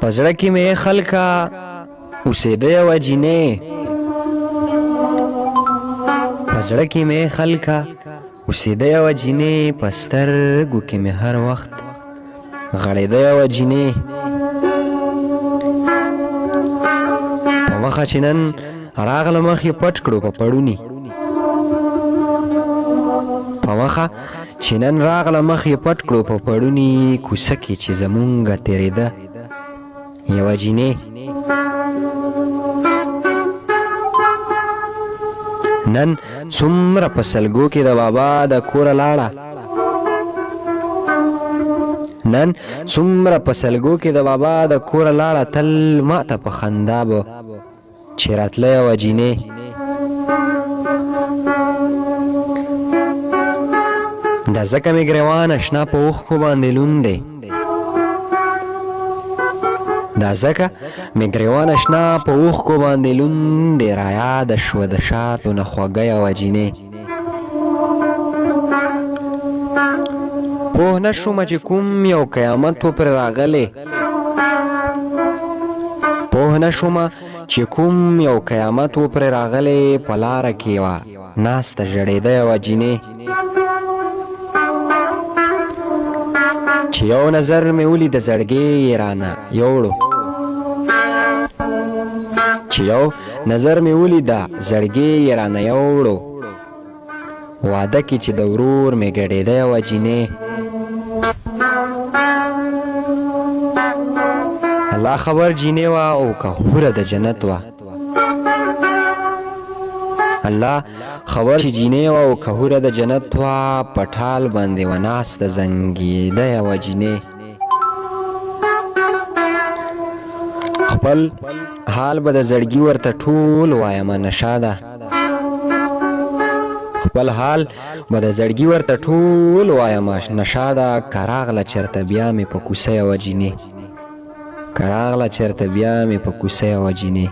په زړه کې مې خلکه اوسېده یوه جینۍ په زړه کې مې خلکه اوسېده یوه جینۍ په سترګو کې مې هر وخت غړېده یوه جینۍ په مخه چې نن راغله مخ یې پټ کړو په پړوني په مخه چې نن راغله مخ یې پټ کړو په پړوني کوڅه کې چې زمونږه تېرېده یوه جینۍ نن څومره په سلګو کې د بابا د کوره لاړه نن څومره په سلګو کې د بابا د کوره لاړه تل ما ته په خندا به چې راتله یوه جینۍ دا ځکه مې ګریوان اشنا په اوښکو باندې لوند دی دا ځکه مې ګریوان اشنا په اوښکو باندې لوند دی رایاده شوه د شاتو نه خوږه یوه جینۍ پوه نه شومه چې کوم یو قیامت و پرې راغلی پوه نه شومه چې کوم یو قیامت و پرې راغلی په لاره کې وه ناسته ژړېده یوه جینۍ چې یو نظر مې ولید د زړګي یې رانه یوړو چې یو نظر مې ولید د زړګي یې رانه یوړو واده کې چې د ورور مې ګډېده یوه جینۍ الله خبر جینۍ وه او که حوره د جنت وه الله خبر چې جینۍ وه او که حوره د جنت وه په ټال باندې وه ناسته زنګېده یوه جینۍ خپل حال به د زړګي ورته ټول وایمه نشه ده خپل حال به د زړګي ورته ټول وایمه نشه ده که راغله چېرته بیا مې په کوڅه یوه جینۍ که راغله چېرته بیا مې په کوڅه یوه جینۍ